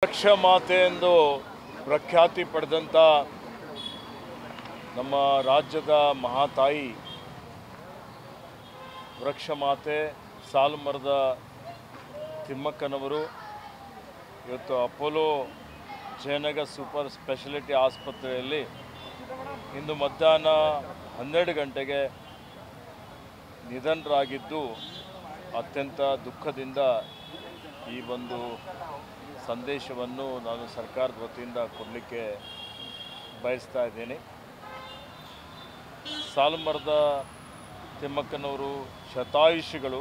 ವೃಕ್ಷ ಮಾತೆ ಎಂದು ಪ್ರಖ್ಯಾತಿ ಪಡೆದಂಥ ನಮ್ಮ ರಾಜ್ಯದ ಮಹಾತಾಯಿ ವೃಕ್ಷ ಮಾತೆ ಸಾಲುಮರದ ತಿಮ್ಮಕ್ಕನವರು ಇವತ್ತು ಅಪೋಲೋ ಜಯನಗರ ಸೂಪರ್ ಸ್ಪೆಷಾಲಿಟಿ ಆಸ್ಪತ್ರೆಯಲ್ಲಿ ಇಂದು ಮಧ್ಯಾಹ್ನ 12 ಗಂಟೆಗೆ ನಿಧನರಾಗಿದ್ದು ಅತ್ಯಂತ ದುಃಖದಿಂದ ಈ ಒಂದು ಸಂದೇಶವನ್ನು ನಾನು ಸರ್ಕಾರದ ವತಿಯಿಂದ ಕೊಡಲಿಕ್ಕೆ ಬಯಸ್ತಾ ಇದ್ದೀನಿ. ಸಾಲುಮರದ ತಿಮ್ಮಕ್ಕನವರು ಶತಾಯುಷಿಗಳು.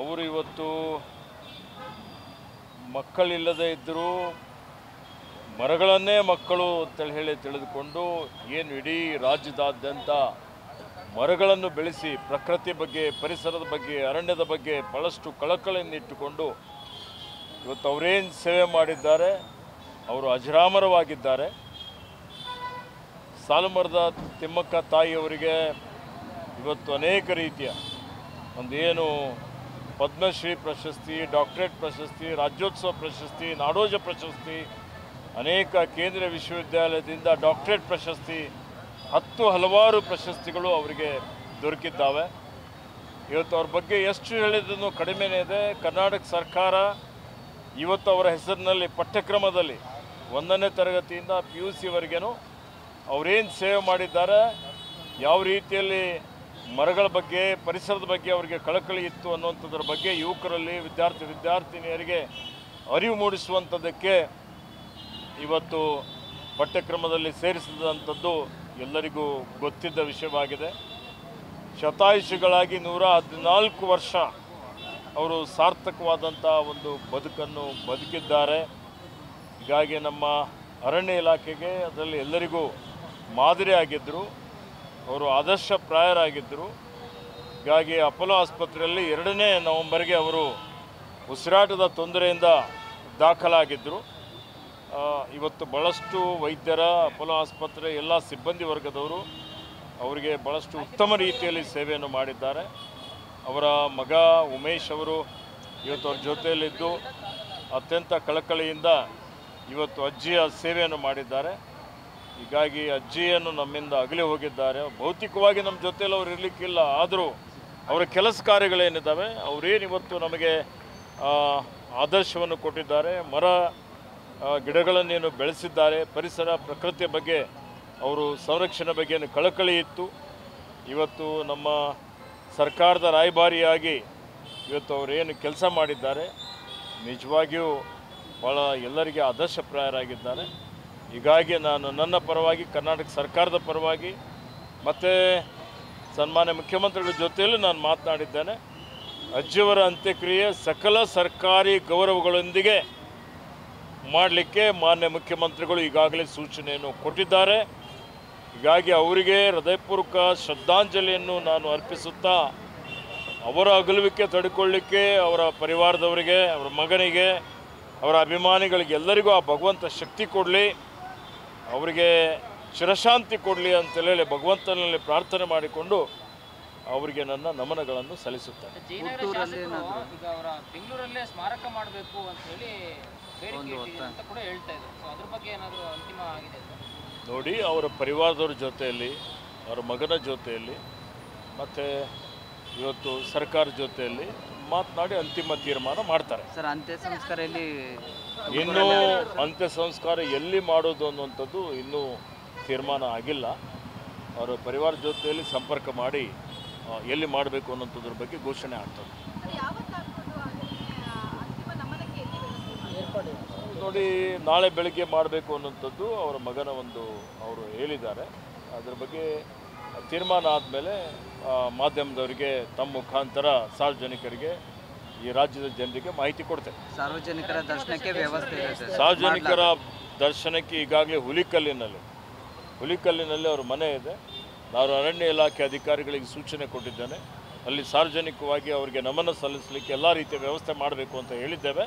ಅವರು ಇವತ್ತು ಮಕ್ಕಳಿಲ್ಲದೆ ಇದ್ದರೂ ಮರಗಳನ್ನೇ ಮಕ್ಕಳು ಅಂತೇಳಿ ಹೇಳಿ ತಿಳಿದುಕೊಂಡು ಏನು ಇಡೀ ರಾಜ್ಯದಾದ್ಯಂತ ಮರಗಳನ್ನು ಬೆಳೆಸಿ ಪ್ರಕೃತಿ ಬಗ್ಗೆ, ಪರಿಸರದ ಬಗ್ಗೆ, ಅರಣ್ಯದ ಬಗ್ಗೆ ಭಾಳಷ್ಟು ಕಳಕಳಿಯನ್ನು ಇಟ್ಟುಕೊಂಡು ಇವತ್ತು ಅವರೇನು ಸೇವೆ ಮಾಡಿದ್ದಾರೆ, ಅವರು ಅಜರಾಮರವಾಗಿದ್ದಾರೆ. ಸಾಲುಮರದ ತಿಮ್ಮಕ್ಕ ತಾಯಿಯವರಿಗೆ ಇವತ್ತು ಅನೇಕ ರೀತಿಯ ಒಂದೇನು ಪದ್ಮಶ್ರೀ ಪ್ರಶಸ್ತಿ, ಡಾಕ್ಟರೇಟ್ ಪ್ರಶಸ್ತಿ, ರಾಜ್ಯೋತ್ಸವ ಪ್ರಶಸ್ತಿ, ನಾಡೋಜ ಪ್ರಶಸ್ತಿ, ಅನೇಕ ಕೇಂದ್ರೀಯ ವಿಶ್ವವಿದ್ಯಾಲಯದಿಂದ ಡಾಕ್ಟರೇಟ್ ಪ್ರಶಸ್ತಿ, ಹಲವಾರು ಪ್ರಶಸ್ತಿಗಳು ಅವರಿಗೆ ದೊರಕಿದ್ದಾವೆ. ಇವತ್ತು ಅವ್ರ ಬಗ್ಗೆ ಎಷ್ಟು ಹೇಳಿದ್ರೂ ಕಡಿಮೆನೇ ಇದೆ. ಕರ್ನಾಟಕ ಸರ್ಕಾರ ಇವತ್ತು ಅವರ ಹೆಸರಿನಲ್ಲಿ ಪಠ್ಯಕ್ರಮದಲ್ಲಿ 1ನೇ ತರಗತಿಯಿಂದ PUCವರೆಗೂ ಅವರೇನು ಸೇವೆ ಮಾಡಿದ್ದಾರೆ, ಯಾವ ರೀತಿಯಲ್ಲಿ ಮರಗಳ ಬಗ್ಗೆ, ಪರಿಸರದ ಬಗ್ಗೆ ಅವರಿಗೆ ಕಳಕಳಿ ಇತ್ತು ಅನ್ನುವಂಥದ್ರ ಬಗ್ಗೆ ಯುವಕರಲ್ಲಿ, ವಿದ್ಯಾರ್ಥಿನಿಯರಿಗೆ ಅರಿವು ಮೂಡಿಸುವಂಥದ್ದಕ್ಕೆ ಇವತ್ತು ಪಠ್ಯಕ್ರಮದಲ್ಲಿ ಸೇರಿಸಿದಂಥದ್ದು ಎಲ್ಲರಿಗೂ ಗೊತ್ತಿದ್ದ ವಿಷಯವಾಗಿದೆ. ಶತಾಯುಷಿಗಳಾಗಿ 114 ವರ್ಷ ಅವರು ಸಾರ್ಥಕವಾದಂಥ ಒಂದು ಬದುಕನ್ನು ಬದುಕಿದ್ದಾರೆ. ಹೀಗಾಗಿ ನಮ್ಮ ಅರಣ್ಯ ಇಲಾಖೆಗೆ ಅದರಲ್ಲಿ ಎಲ್ಲರಿಗೂ ಮಾದರಿಯಾಗಿದ್ದರು, ಅವರು ಆದರ್ಶಪ್ರಾಯರಾಗಿದ್ದರು. ಹೀಗಾಗಿ ಅಪೋಲೋ ಆಸ್ಪತ್ರೆಯಲ್ಲಿ 2ನೇ ನವೆಂಬರ್ಗೆ ಅವರು ಉಸಿರಾಟದ ತೊಂದರೆಯಿಂದ ದಾಖಲಾಗಿದ್ದರು. ಇವತ್ತು ಭಾಳಷ್ಟು ವೈದ್ಯರ, ಅಪೋಲೋ ಆಸ್ಪತ್ರೆ ಎಲ್ಲ ಸಿಬ್ಬಂದಿ ವರ್ಗದವರು ಅವರಿಗೆ ಭಾಳಷ್ಟು ಉತ್ತಮ ರೀತಿಯಲ್ಲಿ ಸೇವೆಯನ್ನು ಮಾಡಿದ್ದಾರೆ. ಅವರ ಮಗ ಉಮೇಶ್ ಅವರು ಇವತ್ತು ಅವ್ರ ಜೊತೆಯಲ್ಲಿದ್ದು ಅತ್ಯಂತ ಕಳಕಳಿಯಿಂದ ಇವತ್ತು ಅಜ್ಜಿಯ ಸೇವೆಯನ್ನು ಮಾಡಿದ್ದಾರೆ. ಹೀಗಾಗಿ ಅಜ್ಜಿಯನ್ನು ನಮ್ಮಿಂದ ಅಗಲಿ ಹೋಗಿದ್ದಾರೆ. ಭೌತಿಕವಾಗಿ ನಮ್ಮ ಜೊತೆಯಲ್ಲಿ ಅವ್ರು ಇರಲಿಕ್ಕಿಲ್ಲ, ಆದರೂ ಅವರ ಕೆಲಸ ಕಾರ್ಯಗಳೇನಿದ್ದಾವೆ ಅವರೇನು ಇವತ್ತು ನಮಗೆ ಆದರ್ಶವನ್ನು ಕೊಟ್ಟಿದ್ದಾರೆ. ಗಿಡಗಳನ್ನೇನು ಬೆಳೆಸಿದ್ದಾರೆ, ಪರಿಸರ ಪ್ರಕೃತಿಯ ಬಗ್ಗೆ ಅವರು ಸಂರಕ್ಷಣೆ ಬಗ್ಗೆ ಕಳಕಳಿ ಇತ್ತು. ಇವತ್ತು ನಮ್ಮ ಸರ್ಕಾರದ ರಾಯಭಾರಿಯಾಗಿ ಇವತ್ತು ಅವರೇನು ಕೆಲಸ ಮಾಡಿದ್ದಾರೆ, ನಿಜವಾಗಿಯೂ ಭಾಳ ಎಲ್ಲರಿಗೆ ಆದರ್ಶಪ್ರಾಯರಾಗಿದ್ದಾರೆ. ಹೀಗಾಗಿ ನಾನು ನನ್ನ ಪರವಾಗಿ, ಕರ್ನಾಟಕ ಸರ್ಕಾರದ ಪರವಾಗಿ ಮತ್ತು ಸನ್ಮಾನ್ಯ ಮುಖ್ಯಮಂತ್ರಿಗಳ ಜೊತೆಯಲ್ಲೂ ನಾನು ಮಾತನಾಡಿದ್ದೇನೆ. ಅಜ್ಜಿಯವರ ಅಂತ್ಯಕ್ರಿಯೆ ಸಕಲ ಸರ್ಕಾರಿ ಗೌರವಗಳೊಂದಿಗೆ ಮಾಡಲಿಕ್ಕೆ ಮಾನ್ಯ ಮುಖ್ಯಮಂತ್ರಿಗಳು ಈಗಾಗಲೇ ಸೂಚನೆಯನ್ನು ಕೊಟ್ಟಿದ್ದಾರೆ. ಹೀಗಾಗಿ ಅವರಿಗೆ ಹೃದಯಪೂರ್ವಕ ಶ್ರದ್ಧಾಂಜಲಿಯನ್ನು ನಾನು ಅರ್ಪಿಸುತ್ತಾ, ಅವರ ಅಗಲುವಿಕೆ ತಡೆಕೊಳ್ಳಿಕ್ಕೆ ಅವರ ಪರಿವಾರದವರಿಗೆ, ಅವರ ಮಗನಿಗೆ, ಅವರ ಅಭಿಮಾನಿಗಳಿಗೆ ಎಲ್ಲರಿಗೂ ಆ ಭಗವಂತ ಶಕ್ತಿ ಕೊಡಲಿ, ಅವರಿಗೆ ಚಿರಶಾಂತಿ ಕೊಡಲಿ ಅಂತೇಳಿ ಭಗವಂತನಲ್ಲಿ ಪ್ರಾರ್ಥನೆ ಮಾಡಿಕೊಂಡು ಅವರಿಗೆ ನನ್ನ ನಮನಗಳನ್ನು ಸಲ್ಲಿಸುತ್ತೇನೆ. ಈಗ ಅವರ ಬೆಂಗಳೂರಲ್ಲೇ ಸ್ಮಾರಕ ಮಾಡಬೇಕು ಅಂತ ಹೇಳಿ ಅಂತ ಕೂಡ ಹೇಳ್ತಾ ಇದ್ದಾರೆ. ಸೊ ಅದ್ರ ಬಗ್ಗೆ ಏನಾದರೂ ಅಂತಿಮ ಆಗಿದೆ ನೋಡಿ, ಅವರ ಪರಿವಾರದವ್ರ ಜೊತೆಯಲ್ಲಿ, ಅವರ ಮಗನ ಜೊತೆಯಲ್ಲಿ ಮತ್ತು ಇವತ್ತು ಸರ್ಕಾರ ಜೊತೆಯಲ್ಲಿ ಮಾತನಾಡಿ ಅಂತಿಮ ತೀರ್ಮಾನ ಮಾಡ್ತಾರೆ. ಸರ್, ಅಂತ್ಯ ಸಂಸ್ಕಾರ ಇನ್ನೂ ಅಂತ್ಯ ಸಂಸ್ಕಾರ ಎಲ್ಲಿ ಮಾಡೋದು ಅನ್ನುವಂಥದ್ದು ಇನ್ನೂ ತೀರ್ಮಾನ ಆಗಿಲ್ಲ. ಅವರ ಪರಿವಾರ ಜೊತೆಯಲ್ಲಿ ಸಂಪರ್ಕ ಮಾಡಿ ಎಲ್ಲಿ ಮಾಡಬೇಕು ಅನ್ನೋಂಥದ್ರ ಬಗ್ಗೆ ಘೋಷಣೆ ಆಗ್ತದೆ. ನೋಡಿ, ನಾಳೆ ಬೆಳಗ್ಗೆ ಮಾಡಬೇಕು ಅನ್ನೋಂಥದ್ದು ಅವರ ಮಗನ ಅವರು ಹೇಳಿದ್ದಾರೆ. ಅದರ ಬಗ್ಗೆ ತೀರ್ಮಾನ ಆದಮೇಲೆ ಮಾಧ್ಯಮದವರಿಗೆ ತಮ್ಮ ಮುಖಾಂತರ ಸಾರ್ವಜನಿಕರಿಗೆ, ಈ ರಾಜ್ಯದ ಜನರಿಗೆ ಮಾಹಿತಿ ಕೊಡ್ತೇವೆ. ಸಾರ್ವಜನಿಕರ ದರ್ಶನಕ್ಕೆ ವ್ಯವಸ್ಥೆ ಇದೆ. ಸಾರ್ವಜನಿಕರ ದರ್ಶನಕ್ಕೆ ಈಗಾಗಲೇ ಹುಲಿಕಲ್ಲಿನಲ್ಲಿ ಅವ್ರ ಮನೆ ಇದೆ. ನಾನು ಅರಣ್ಯ ಇಲಾಖೆ ಅಧಿಕಾರಿಗಳಿಗೆ ಸೂಚನೆ ಕೊಟ್ಟಿದ್ದೇನೆ. ಅಲ್ಲಿ ಸಾರ್ವಜನಿಕವಾಗಿ ಅವರಿಗೆ ನಮನ ಸಲ್ಲಿಸಲಿಕ್ಕೆ ಎಲ್ಲ ರೀತಿಯ ವ್ಯವಸ್ಥೆ ಮಾಡಬೇಕು ಅಂತ ಹೇಳಿದ್ದೇವೆ.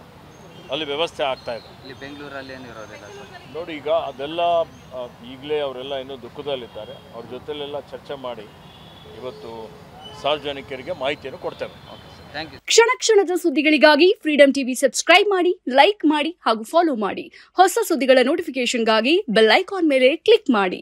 ಅಲ್ಲಿ ವ್ಯವಸ್ಥೆ ಆಗ್ತಾ ಇದೆ. ಇಲ್ಲಿ ಬೆಂಗಳೂರಲ್ಲಿ ಏನಿರೋದಿಲ್ಲ ಸರ್. ನೋಡಿ, ಈಗ ಅದೆಲ್ಲ ಈಗಲೇ ಅವರೆಲ್ಲ ಇನ್ನೂ ದುಃಖದಲ್ಲಿದ್ದಾರೆ. ಅವ್ರ ಜೊತೆಲೆಲ್ಲ ಚರ್ಚೆ ಮಾಡಿ ಇವತ್ತು ಸಾರ್ವಜನಿಕರಿಗೆ ಮಾಹಿತಿಯನ್ನು ಕೊಡ್ತೇವೆ. Okay sir. Thank you. ಕ್ಷಣ ಕ್ಷಣದ ಸುದ್ದಿಗಳಿಗಾಗಿ ಫ್ರೀಡಂ ಟಿವಿ ಸಬ್ಸ್ಕ್ರೈಬ್ ಮಾಡಿ, ಲೈಕ್ ಮಾಡಿ ಹಾಗೂ ಫಾಲೋ ಮಾಡಿ. ಹೊಸ ಸುದ್ದಿಗಳ ನೋಟಿಫಿಕೇಶನ್ಗಾಗಿ ಬೆಲ್ ಐಕಾನ್ ಮೇಲೆ ಕ್ಲಿಕ್ ಮಾಡಿ.